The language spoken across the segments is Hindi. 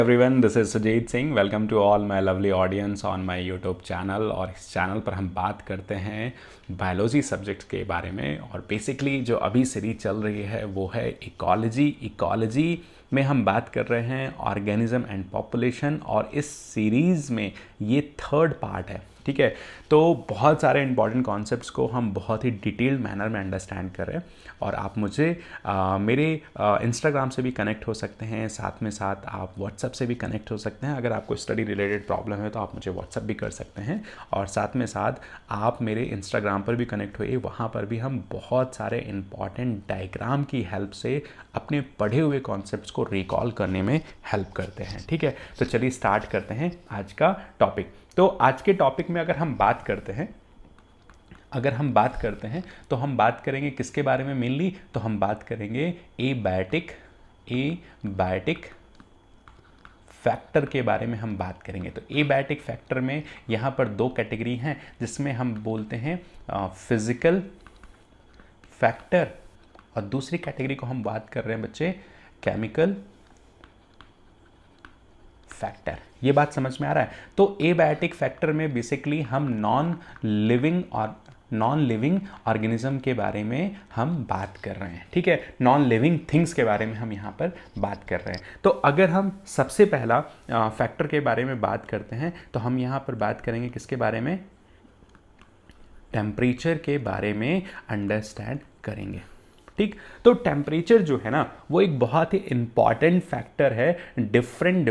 Everyone, this is Sujeet Singh. Welcome to all my lovely audience on my YouTube channel. और इस चैनल पर हम बात करते हैं बायोलॉजी सब्जेक्ट के बारे में। और बेसिकली जो अभी सीरीज चल रही है वो है इकोलॉजी में हम बात कर रहे हैं ऑर्गेनिज्म एंड पॉपुलेशन। और इस सीरीज़ में ये थर्ड पार्ट है, ठीक है। तो बहुत सारे इंपॉर्टेंट कॉन्सेप्ट्स को हम बहुत ही डिटेल्ड मैनर में अंडरस्टैंड कर रहे हैं। और आप मुझे मेरे इंस्टाग्राम से भी कनेक्ट हो सकते हैं, साथ में साथ आप व्हाट्सएप से भी कनेक्ट हो सकते हैं। अगर आपको स्टडी रिलेटेड प्रॉब्लम है तो आप मुझे व्हाट्सएप भी कर सकते हैं। और साथ में साथ आप मेरे इंस्टाग्राम पर भी कनेक्ट हुए, वहाँ पर भी हम बहुत सारे इंपॉर्टेंट डायग्राम की हेल्प से अपने पढ़े हुए कॉन्सेप्ट्स को रिकॉल करने में हेल्प करते हैं, ठीक है। तो चलिए स्टार्ट करते हैं आज का टॉपिक। तो आज के टॉपिक में अगर हम बात करते हैं तो हम बात करेंगे किसके बारे में मेनली। तो हम बात करेंगे एबायोटिक फैक्टर के बारे में हम बात करेंगे। तो एबायोटिक फैक्टर में यहाँ पर दो कैटेगरी हैं, जिसमें हम बोलते हैं फिजिकल फैक्टर, और दूसरी कैटेगरी को हम बात कर रहे हैं बच्चे केमिकल फैक्टर। ये बात समझ में आ रहा है। तो एबायोटिक फैक्टर में बेसिकली हम नॉन लिविंग ऑर्गेनिज्म के बारे में हम बात कर रहे हैं, ठीक है। नॉन लिविंग थिंग्स के बारे में हम यहाँ पर बात कर रहे हैं। तो अगर हम सबसे पहला फैक्टर के बारे में बात करते हैं तो हम यहाँ पर बात करेंगे किसके बारे में, टेम्परेचर के बारे में अंडरस्टैंड करेंगे, ठीक। तो टेम्परेचर जो है ना वो एक बहुत ही इंपॉर्टेंट फैक्टर है डिफरेंट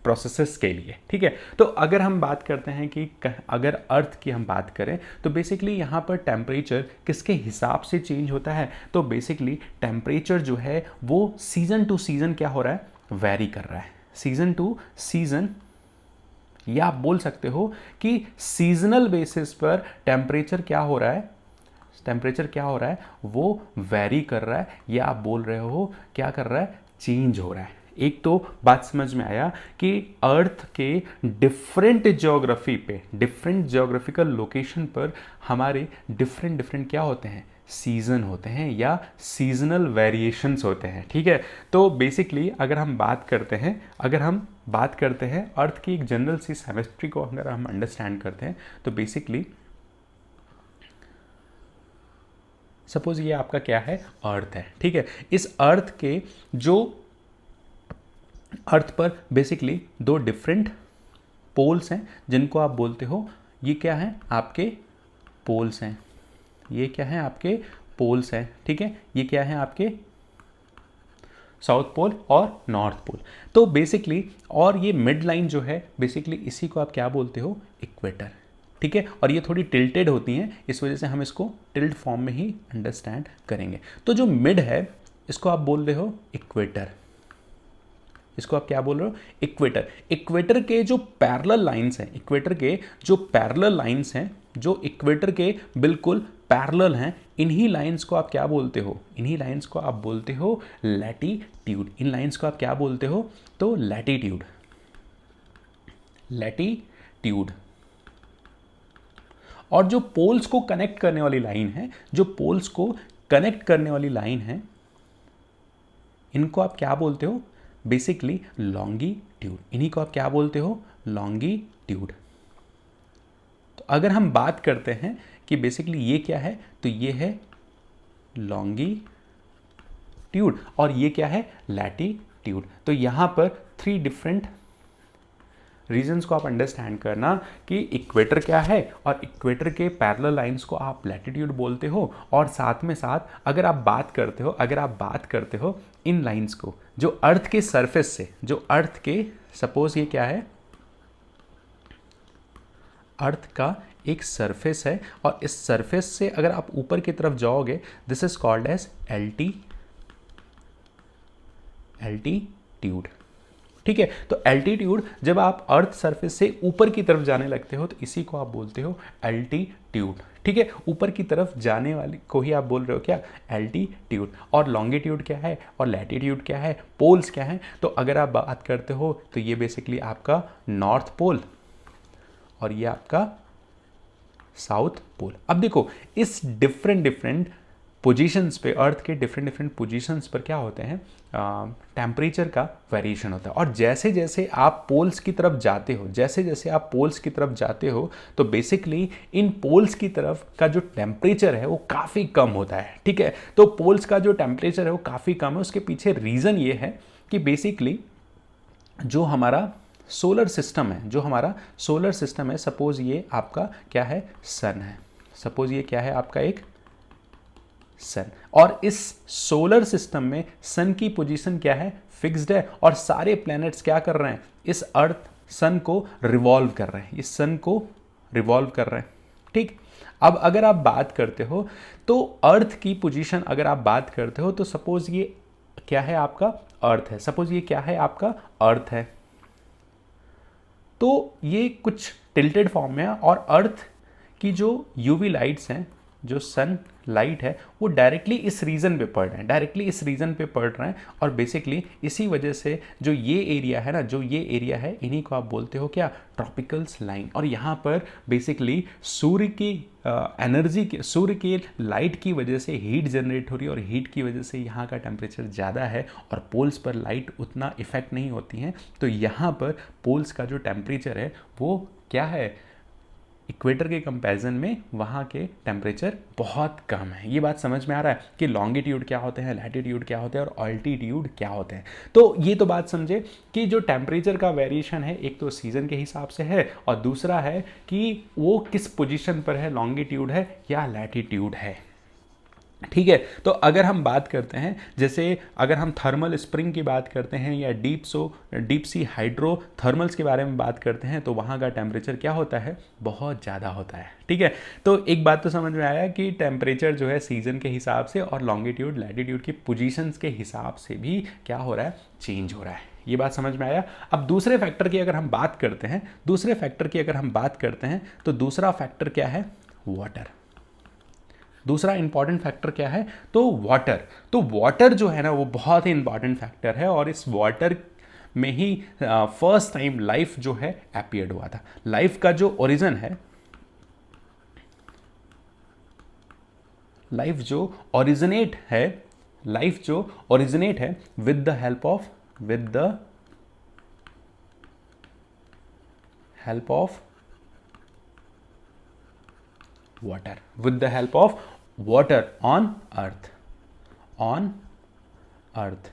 प्रोसेसेस के लिए, ठीक है। तो अगर हम बात करते हैं कि अगर अर्थ की हम बात करें तो बेसिकली यहाँ पर टेम्परेचर किसके हिसाब से चेंज होता है। तो बेसिकली टेम्परेचर जो है वो सीजन टू सीजन क्या हो रहा है, वेरी कर रहा है। सीजन टू सीजन, या आप बोल सकते हो कि सीजनल बेसिस पर टेम्परेचर क्या हो रहा है, वो वेरी कर रहा है, या आप बोल रहे हो क्या कर रहा है, चेंज हो रहा है। एक तो बात समझ में आया कि अर्थ के डिफरेंट ज्योग्राफिकल लोकेशन पर हमारे डिफरेंट क्या होते हैं, सीजन होते हैं या सीजनल वेरिएशंस होते हैं, ठीक है। तो बेसिकली अगर हम बात करते हैं अर्थ की एक जनरल सी केमिस्ट्री को अगर हम अंडरस्टैंड करते हैं तो बेसिकली सपोज ये आपका क्या है, अर्थ है, ठीक है। इस अर्थ पर बेसिकली दो डिफरेंट पोल्स हैं जिनको आप बोलते हो, ये क्या है आपके पोल्स हैं, ये क्या है आपके पोल्स हैं, ठीक है। ये क्या है आपके साउथ पोल और नॉर्थ पोल। तो बेसिकली और ये मिड लाइन जो है बेसिकली इसी को आप क्या बोलते हो, इक्वेटर, ठीक है। और ये थोड़ी टिल्टेड होती हैं, इस वजह से हम इसको टिल्ट फॉर्म में ही अंडरस्टैंड करेंगे। तो जो मिड है इसको आप बोल रहे हो इक्वेटर, इसको आप क्या बोल रहे हो, इक्वेटर। इक्वेटर के जो पैरेलल लाइंस हैं, जो इक्वेटर के बिल्कुल पैरेलल हैं, इन्हीं लाइंस को आप क्या बोलते हो, लैटीट्यूड। इन लाइंस को आप क्या बोलते हो, तो लैटीट्यूड। और जो पोल्स को कनेक्ट करने वाली लाइन है, इनको आप क्या बोलते हो, बेसिकली लॉन्गिट्यूड। इन्हीं को आप क्या बोलते हो, लॉन्गिट्यूड। तो अगर हम बात करते हैं कि बेसिकली ये क्या है, तो ये है लॉन्गिट्यूड और ये क्या है, लैटीट्यूड। तो यहां पर 3 डिफरेंट रीजन्स को आप अंडरस्टैंड करना कि इक्वेटर क्या है, और इक्वेटर के पैरेलल लाइंस को आप लैटिट्यूड बोलते हो। और साथ में साथ अगर आप बात करते हो इन लाइंस को जो अर्थ के सरफेस से, सपोज ये क्या है, अर्थ का एक सरफेस है, और इस सरफेस से अगर आप ऊपर की तरफ जाओगे, this is called as altitude, ठीक है। तो एल्टीट्यूड, जब आप अर्थ सरफेस से ऊपर की तरफ जाने लगते हो तो इसी को आप बोलते हो एल्टीट्यूड, ठीक है। ऊपर की तरफ जाने वाली को ही आप बोल रहे हो क्या, एल्टीट्यूड। और लॉन्गिट्यूड क्या है और लैटीट्यूड क्या है, पोल्स क्या है। तो अगर आप बात करते हो तो ये बेसिकली आपका नॉर्थ पोल और ये आपका साउथ पोल। अब देखो इस डिफरेंट पोजीशंस पे, अर्थ के डिफरेंट डिफरेंट पोजीशंस पर क्या होते हैं, टेम्परेचर का वेरिएशन होता है। और जैसे जैसे आप पोल्स की तरफ जाते हो, जैसे जैसे आप पोल्स की तरफ जाते हो, तो बेसिकली इन पोल्स की तरफ का जो टेम्परेचर है वो काफ़ी कम होता है। ठीक है, तो पोल्स का जो टेम्परेचर है वो काफ़ी कम है। उसके पीछे रीज़न ये है कि बेसिकली जो हमारा सोलर सिस्टम है, जो हमारा सोलर सिस्टम है, सपोज ये आपका क्या है, सन है। सपोज ये क्या है, आपका एक सन, और इस सोलर सिस्टम में सन की पोजीशन क्या है, फिक्स्ड है, और सारे प्लैनेट्स क्या कर रहे हैं, इस अर्थ सन को रिवॉल्व कर रहे हैं, इस सन को रिवॉल्व कर रहे हैं। ठीक, अब अगर आप बात करते हो तो अर्थ की पोजीशन अगर आप बात करते हो तो सपोज ये क्या है, आपका अर्थ है। सपोज ये क्या है, आपका अर्थ है। तो ये कुछ टिल्टेड फॉर्म में है, और अर्थ की जो यूवी लाइट्स हैं, जो सन लाइट है, वो डायरेक्टली इस रीजन पे पड़ रहे हैं, डायरेक्टली इस रीजन पे पड़ रहे हैं। और बेसिकली इसी वजह से जो ये एरिया है ना, जो ये एरिया है, इन्हीं को आप बोलते हो क्या, ट्रॉपिकल्स लाइन। और यहाँ पर बेसिकली सूर्य की एनर्जी की, सूर्य की लाइट की वजह से हीट जनरेट हो रही है, और हीट की वजह से यहाँ का टेम्परेचर ज़्यादा है, और पोल्स पर लाइट उतना इफेक्ट नहीं होती हैं। तो यहाँ पर पोल्स का जो टेम्परेचर है वो क्या है, इक्वेटर के कंपैरिजन में वहाँ के टेम्परेचर बहुत कम है। ये बात समझ में आ रहा है कि लॉन्गिट्यूड क्या होते हैं, लैटिट्यूड क्या होते हैं, और अल्टीट्यूड क्या होते हैं। तो ये तो बात समझे कि जो टेम्परेचर का वेरिएशन है, एक तो सीजन के हिसाब से है, और दूसरा है कि वो किस पोजीशन पर है, लॉन्गिट्यूड है या लैटिट्यूड है। ठीक है, तो अगर हम बात करते हैं, जैसे अगर हम थर्मल स्प्रिंग की बात करते हैं या डीप सी हाइड्रो थर्मल्स के बारे में बात करते हैं, तो वहाँ का टेम्परेचर क्या होता है, बहुत ज़्यादा होता है। ठीक है, तो एक बात तो समझ में आया कि टेम्परेचर जो है सीजन के हिसाब से और लॉन्गिट्यूड लैटिट्यूड की पोजीशंस के हिसाब से भी क्या हो रहा है, चेंज हो रहा है। ये बात समझ में आया। अब दूसरे फैक्टर की अगर हम बात करते हैं, दूसरे फैक्टर की अगर हम बात करते हैं, तो दूसरा फैक्टर क्या है, वाटर। दूसरा इंपॉर्टेंट फैक्टर क्या है, तो वाटर। तो वाटर जो है ना, वो बहुत ही इंपॉर्टेंट फैक्टर है, और इस वाटर में ही फर्स्ट टाइम लाइफ जो है अपीयर्ड हुआ था। लाइफ का जो ओरिजिन है, लाइफ जो ओरिजिनेट है, लाइफ जो ओरिजिनेट है with the help of water, with the help of water on earth, on earth।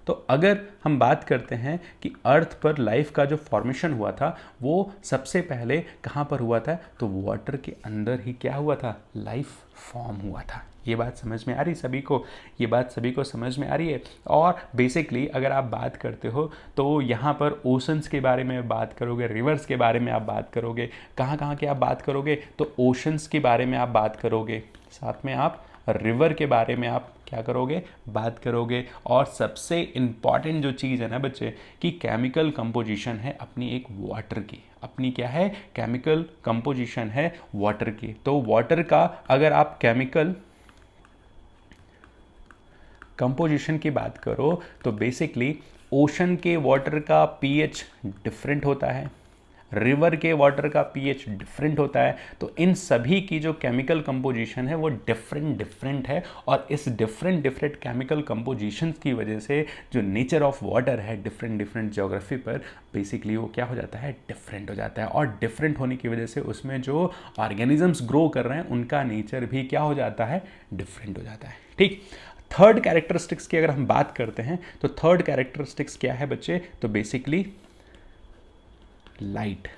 तो अगर हम बात करते हैं कि अर्थ पर लाइफ का जो फॉर्मेशन हुआ था वो सबसे पहले कहाँ पर हुआ था, तो वाटर के अंदर ही क्या हुआ था, लाइफ फॉर्म हुआ था। ये बात समझ में आ रही सभी को, ये बात सभी को समझ में आ रही है। और बेसिकली अगर आप बात करते हो तो यहाँ पर ओशंस के बारे में बात करोगे, रिवर्स के बारे में आप बात करोगे, कहाँ कहाँ की आप बात करोगे, तो ओशंस के बारे में आप बात करोगे, साथ में आप रिवर के बारे में आप क्या करोगे, बात करोगे। और सबसे इम्पॉर्टेंट जो चीज़ है ना बच्चे, कि केमिकल कंपोजिशन है अपनी एक वाटर की, अपनी क्या है, केमिकल कंपोजिशन है वाटर की। तो वाटर का अगर आप केमिकल कंपोजिशन की बात करो तो बेसिकली ओशन के वाटर का पीएच डिफरेंट होता है, रिवर के वाटर का पीएच डिफरेंट होता है। तो इन सभी की जो केमिकल कंपोजिशन है वो डिफरेंट है, और इस डिफरेंट केमिकल कंपोजिशन की वजह से जो नेचर ऑफ वाटर है डिफरेंट ज्योग्राफी पर बेसिकली वो क्या हो जाता है, डिफरेंट हो जाता है। और डिफरेंट होने की वजह से उसमें जो ऑर्गेनिजम्स ग्रो कर रहे हैं उनका नेचर भी क्या हो जाता है, डिफरेंट हो जाता है। ठीक, थर्ड कैरेक्टरिस्टिक्स की अगर हम बात करते हैं तो थर्ड कैरेक्टरिस्टिक्स क्या है बच्चे, तो बेसिकली लाइट।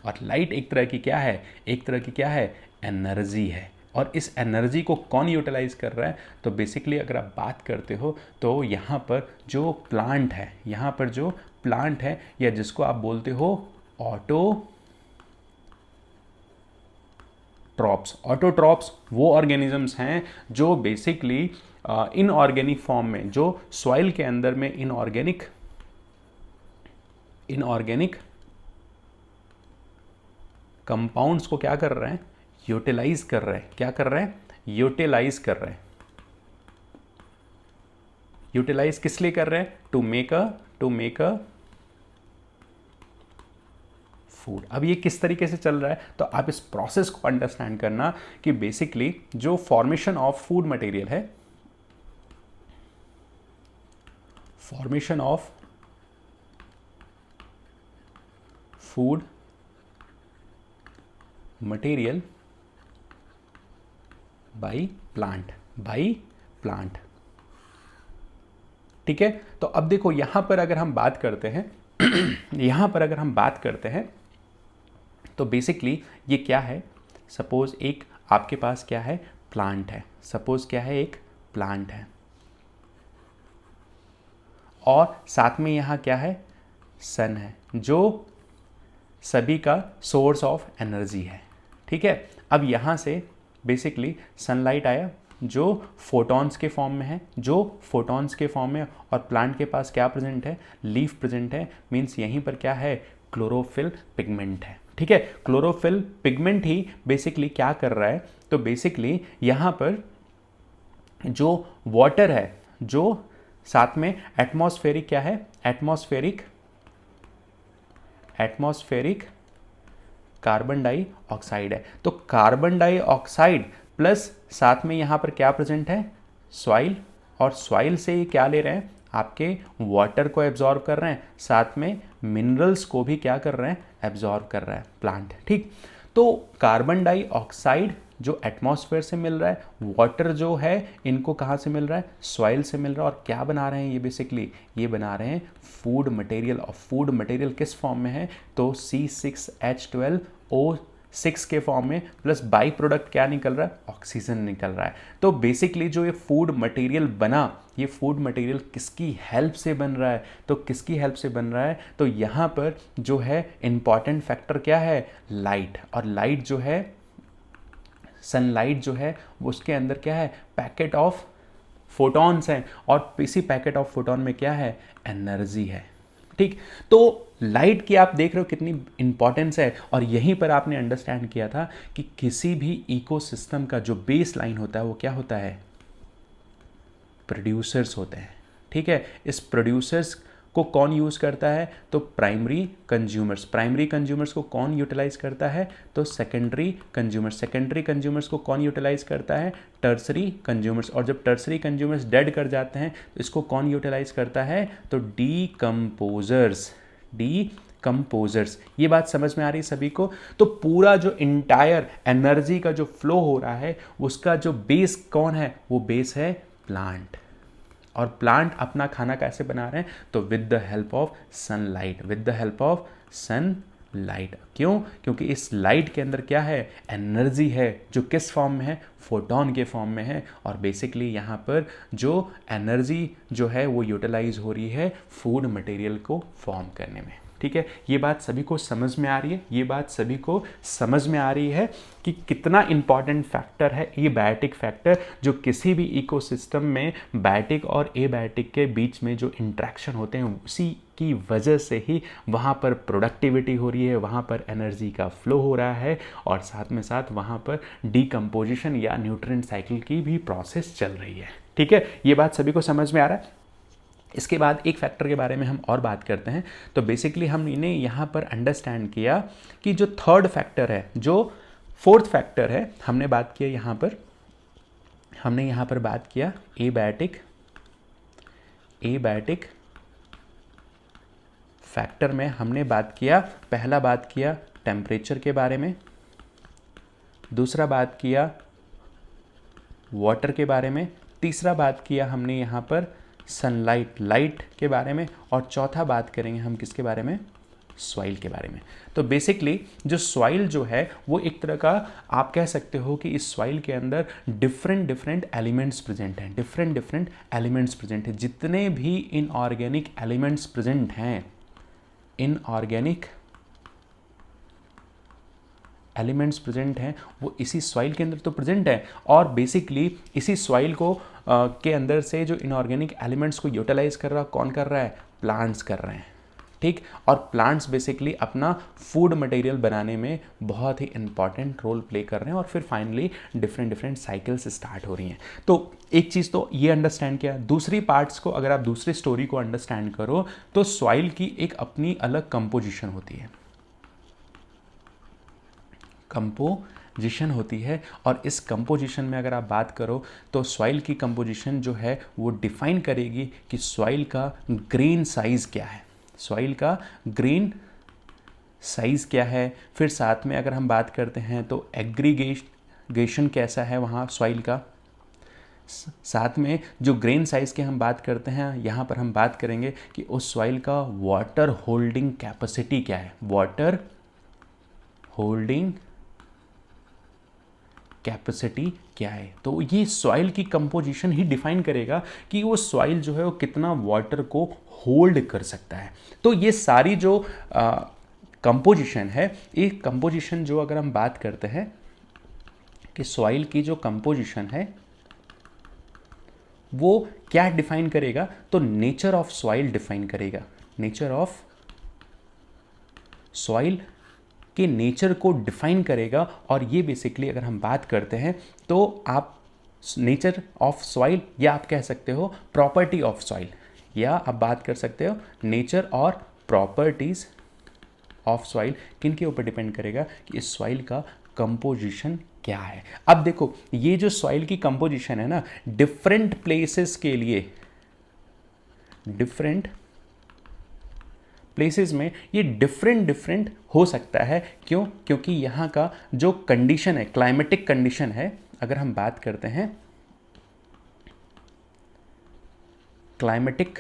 और लाइट एक तरह की क्या है, एक तरह की क्या है, एनर्जी है। और इस एनर्जी को कौन यूटिलाइज कर रहा है, तो बेसिकली अगर आप बात करते हो तो यहाँ पर जो प्लांट है, यहाँ पर जो प्लांट है, या जिसको आप बोलते हो ऑटोट्रॉप्स वो ऑर्गेनिजम्स हैं जो बेसिकली इनऑर्गेनिक फॉर्म में, जो सॉइल के अंदर में इनऑर्गेनिक कंपाउंड्स को क्या कर रहे हैं, यूटिलाइज कर रहे हैं। क्या कर रहे हैं, यूटिलाइज कर रहे हैं। यूटिलाइज किस लिए कर रहे हैं, टू मेक अ फूड। अब ये किस तरीके से चल रहा है, तो आप इस प्रोसेस को अंडरस्टैंड करना कि बेसिकली जो फॉर्मेशन ऑफ फूड मटेरियल है, formation of food material by plant. ठीक है, तो अब देखो यहां पर अगर हम बात करते हैं यहां पर अगर हम बात करते हैं तो बेसिकली ये क्या है, सपोज एक आपके पास क्या है, प्लांट है, सपोज क्या है, एक प्लांट है, और साथ में यहां क्या है, सन है, जो सभी का सोर्स ऑफ एनर्जी है। ठीक है, अब यहां से बेसिकली सनलाइट आया जो फोटॉन्स के फॉर्म में है, और प्लांट के पास क्या प्रेजेंट है, लीफ प्रेजेंट है, मींस यहीं पर क्या है, क्लोरोफिल पिगमेंट है। ठीक है, क्लोरोफिल पिगमेंट ही बेसिकली क्या कर रहा है, तो बेसिकली यहां पर जो वाटर है, जो साथ में एटमॉस्फेरिक क्या है, एटमॉस्फेरिक कार्बन डाइऑक्साइड है। तो कार्बन डाइऑक्साइड प्लस साथ में यहां पर क्या प्रेजेंट है, सॉइल, और सॉइल से ये क्या ले रहे हैं, आपके वाटर को एब्जॉर्ब कर रहे हैं, साथ में मिनरल्स को भी क्या कर रहे हैं, एब्जॉर्ब कर रहा है प्लांट। ठीक, तो कार्बन डाइऑक्साइड जो एटमॉस्फेयर से मिल रहा है, वाटर जो है इनको कहाँ से मिल रहा है, सॉइल से मिल रहा है, और क्या बना रहे हैं ये बेसिकली, ये बना रहे हैं फूड मटेरियल। और फूड मटेरियल किस फॉर्म में है, तो C6H12O6 के फॉर्म में, प्लस बाई प्रोडक्ट क्या निकल रहा है, ऑक्सीजन निकल रहा है। तो बेसिकली जो ये फूड मटेरियल बना, ये फूड मटेरियल किसकी हेल्प से बन रहा है, तो किसकी हेल्प से बन रहा है, तो यहाँ पर जो है इंपॉर्टेंट फैक्टर क्या है, लाइट। और लाइट जो है, सनलाइट जो है वो उसके अंदर क्या है, पैकेट ऑफ फोटॉन्स हैं, और इसी पैकेट ऑफ फोटॉन में क्या है, एनर्जी है। ठीक, तो लाइट की आप देख रहे हो कितनी इंपॉर्टेंस है, और यहीं पर आपने अंडरस्टैंड किया था कि किसी भी इकोसिस्टम का जो बेस लाइन होता है वो क्या होता है, प्रोड्यूसर्स होते हैं। ठीक है, इस प्रोड्यूसर्स को कौन यूज करता है, तो प्राइमरी कंज्यूमर्स को कौन यूटिलाइज करता है, तो सेकेंडरी कंज्यूमर्स को कौन यूटिलाइज करता है, टर्सरी कंज्यूमर्स। और जब टर्सरी कंज्यूमर्स डेड कर जाते हैं तो इसको कौन यूटिलाइज करता है, तो डीकम्पोजर्स। ये बात समझ में आ रही है सभी को। तो पूरा जो इंटायर एनर्जी का जो फ्लो हो रहा है उसका जो बेस कौन है, वो बेस है प्लांट। और प्लांट अपना खाना कैसे बना रहे हैं, तो with the help of sunlight. क्यों, क्योंकि इस लाइट के अंदर क्या है, एनर्जी है, जो किस फॉर्म में है, फोटॉन के फॉर्म में है। और बेसिकली यहाँ पर जो एनर्जी जो है वो यूटिलाइज हो रही है फूड मटेरियल को फॉर्म करने में। ठीक है, ये बात सभी को समझ में आ रही है, कि कितना इंपॉर्टेंट फैक्टर है एबायोटिक फैक्टर, जो किसी भी इकोसिस्टम में बायोटिक और एबायोटिक के बीच में जो इंट्रैक्शन होते हैं उसी की वजह से ही वहाँ पर प्रोडक्टिविटी हो रही है, वहाँ पर एनर्जी का फ्लो हो रहा है, और साथ में साथ वहाँ पर डीकम्पोजिशन या न्यूट्रिएंट साइकिल की भी प्रोसेस चल रही है। ठीक है, ये बात सभी को समझ में आ रहा है। इसके बाद एक फैक्टर के बारे में हम और बात करते हैं। तो बेसिकली हमने यहाँ पर अंडरस्टैंड किया कि जो थर्ड फैक्टर है, जो फोर्थ फैक्टर है, हमने बात किया यहाँ पर बात किया एबायोटिक फैक्टर में हमने बात किया, पहला बात किया टेम्परेचर के बारे में, दूसरा बात किया वाटर के बारे में, तीसरा बात किया हमने यहाँ पर लाइट के बारे में, और चौथा बात करेंगे हम किसके बारे में, सॉइल के बारे में। तो बेसिकली जो सॉइल जो है वो एक तरह का, आप कह सकते हो कि इस सॉइल के अंदर डिफरेंट एलिमेंट्स प्रेजेंट हैं, जितने भी इनऑर्गेनिक एलिमेंट्स प्रेजेंट हैं, वो इसी सॉइल के अंदर तो प्रेजेंट है। और बेसिकली इसी सॉइल को के अंदर से जो इनऑर्गेनिक एलिमेंट्स को यूटिलाइज कर रहा, कौन कर रहा है, प्लांट्स कर रहे हैं। ठीक, और प्लांट्स बेसिकली अपना फूड मटेरियल बनाने में बहुत ही इंपॉर्टेंट रोल प्ले कर रहे हैं, और फिर फाइनली डिफरेंट साइकिल्स स्टार्ट हो रही हैं। तो एक चीज़ तो ये अंडरस्टैंड किया। दूसरी पार्ट्स को अगर आप दूसरी स्टोरी को अंडरस्टैंड करो, तो सॉइल की एक अपनी अलग कंपोजिशन होती है। कंपोजिशन होती है। और इस कंपोजिशन में अगर आप बात करो तो सॉइल की कंपोजिशन जो है वो डिफाइन करेगी कि सॉइल का ग्रेन साइज़ क्या है, सॉइल का ग्रेन साइज़ क्या है। फिर साथ में अगर हम बात करते हैं तो एग्रीगेशन कैसा है वहाँ सॉइल का। साथ में जो ग्रेन साइज़ के हम बात करते हैं, यहाँ पर हम बात करेंगे कि उस सॉइल का वाटर होल्डिंग कैपेसिटी क्या है, वाटर होल्डिंग कैपेसिटी क्या है। तो ये सॉइल की कंपोजिशन ही डिफाइन करेगा कि वो सॉइल जो है वो कितना वाटर को होल्ड कर सकता है। तो ये सारी जो कंपोजिशन है, ये कंपोजिशन जो अगर हम बात करते हैं कि सॉइल की जो कंपोजिशन है वो क्या डिफाइन करेगा, तो नेचर ऑफ सॉइल डिफाइन करेगा। नेचर ऑफ सॉइल के नेचर को डिफाइन करेगा। और ये बेसिकली अगर हम बात करते हैं तो आप नेचर ऑफ सॉइल या आप कह सकते हो प्रॉपर्टी ऑफ सॉइल, या आप बात कर सकते हो नेचर और प्रॉपर्टीज ऑफ सॉइल, किन के ऊपर डिपेंड करेगा कि इस सॉइल का कंपोजिशन क्या है। अब देखो ये जो सॉइल की कंपोजिशन है ना, डिफरेंट प्लेसेस के लिए, डिफरेंट प्लेसेस में ये डिफरेंट हो सकता है। क्यों? क्योंकि यहाँ का जो कंडीशन है, क्लाइमेटिक कंडीशन है, अगर हम बात करते हैं क्लाइमेटिक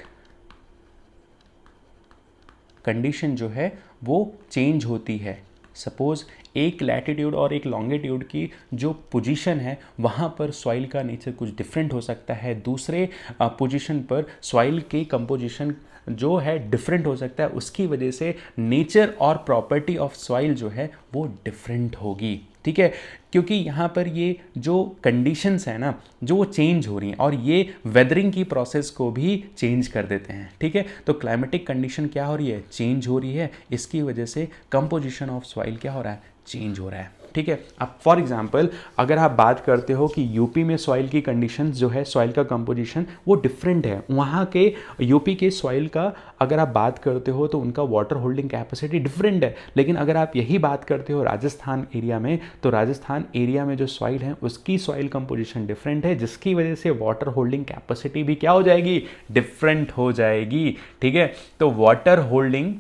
कंडीशन जो है वो चेंज होती है। सपोज एक लैटिट्यूड और एक लॉन्गिट्यूड की जो पोजीशन है वहाँ पर सॉइल का नेचर कुछ डिफरेंट हो सकता है, दूसरे पोजीशन पर सॉइल की कंपोजिशन जो है डिफरेंट हो सकता है। उसकी वजह से नेचर और प्रॉपर्टी ऑफ सॉइल जो है वो डिफरेंट होगी। ठीक है, क्योंकि यहाँ पर ये जो कंडीशंस है ना जो वो चेंज हो रही हैं और ये वेदरिंग की प्रोसेस को भी चेंज कर देते हैं। ठीक है, तो क्लाइमेटिक कंडीशन क्या हो रही है, चेंज हो रही है, इसकी वजह से कंपोजिशन ऑफ सॉइल क्या हो रहा है, चेंज हो रहा है। ठीक है, अब फॉर एग्जांपल अगर आप बात करते हो कि यूपी में सॉइल की कंडीशंस जो है, सॉइल का कंपोजिशन वो डिफरेंट है, वहाँ के यूपी के सॉइल का अगर आप बात करते हो तो उनका वाटर होल्डिंग कैपेसिटी डिफरेंट है। लेकिन अगर आप यही बात करते हो राजस्थान एरिया में, तो राजस्थान एरिया में जो सॉइल है उसकी सॉइल कंपोजिशन डिफरेंट है, जिसकी वजह से वाटर होल्डिंग कैपेसिटी भी क्या हो जाएगी, डिफरेंट हो जाएगी। ठीक है, तो वाटर होल्डिंग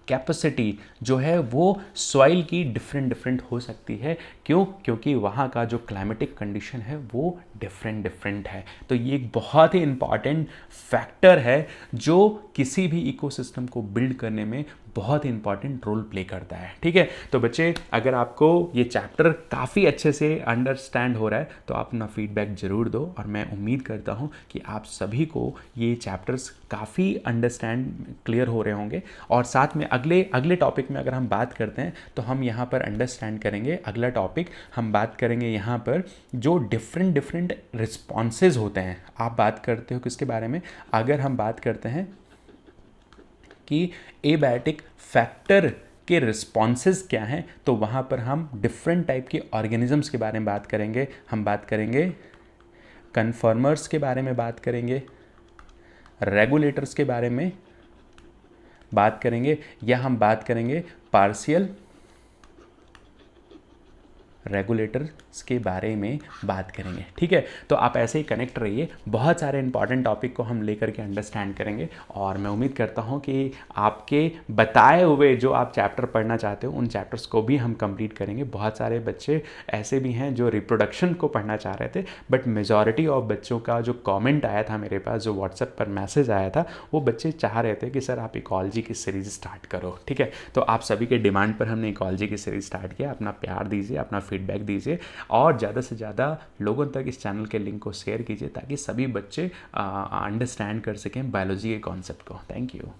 कैपेसिटी जो है वो सॉइल की डिफरेंट हो सकती है। क्यों? क्योंकि वहाँ का जो क्लाइमेटिक कंडीशन है वो डिफरेंट है। तो ये एक बहुत ही इंपॉर्टेंट फैक्टर है जो किसी भी इकोसिस्टम को बिल्ड करने में बहुत ही इंपॉर्टेंट रोल प्ले करता है। ठीक है, तो बच्चे अगर आपको ये चैप्टर काफ़ी अच्छे से अंडरस्टैंड हो रहा है तो आप अपना फीडबैक ज़रूर दो, और मैं उम्मीद करता हूँ कि आप सभी को ये चैप्टर्स काफ़ी अंडरस्टैंड क्लियर हो रहे होंगे। और साथ में अगले टॉपिक में अगर हम बात करते हैं तो हम यहाँ पर अंडरस्टैंड करेंगे, अगला टॉपिक हम बात करेंगे यहाँ पर जो डिफरेंट रिस्पॉन्सेज होते हैं। आप बात करते हो किसके बारे में, अगर हम बात करते हैं कि एबायोटिक फैक्टर के रिस्पॉन्सेज क्या हैं, तो वहाँ पर हम डिफरेंट टाइप के ऑर्गेनिजम्स के बारे में बात करेंगे। हम बात करेंगे कन्फर्मर्स के बारे में, बात करेंगे रेगुलेटर्स के बारे में बात करेंगे, या हम बात करेंगे पार्शियल रेगुलेटर्स के बारे में बात करेंगे। ठीक है, तो आप ऐसे ही कनेक्ट रहिए, बहुत सारे इंपॉर्टेंट टॉपिक को हम लेकर के अंडरस्टैंड करेंगे। और मैं उम्मीद करता हूं कि आपके बताए हुए जो आप चैप्टर पढ़ना चाहते हो उन चैप्टर्स को भी हम कंप्लीट करेंगे। बहुत सारे बच्चे ऐसे भी हैं जो रिप्रोडक्शन को पढ़ना चाह रहे थे, बट मेजॉरिटी ऑफ बच्चों का जो कॉमेंट आया था मेरे पास, जो व्हाट्सएप पर मैसेज आया था, वो बच्चे चाह रहे थे कि सर आप इकोलॉजी की सीरीज़ स्टार्ट करो। ठीक है, तो आप सभी के डिमांड पर हमने इकोलॉजी की सीरीज़ स्टार्ट किया। अपना प्यार दीजिए, अपना फीडबैक दीजिए, और ज़्यादा से ज़्यादा लोगों तक इस चैनल के लिंक को शेयर कीजिए ताकि सभी बच्चे अंडरस्टैंड कर सकें बायोलॉजी के कॉन्सेप्ट को। Thank you.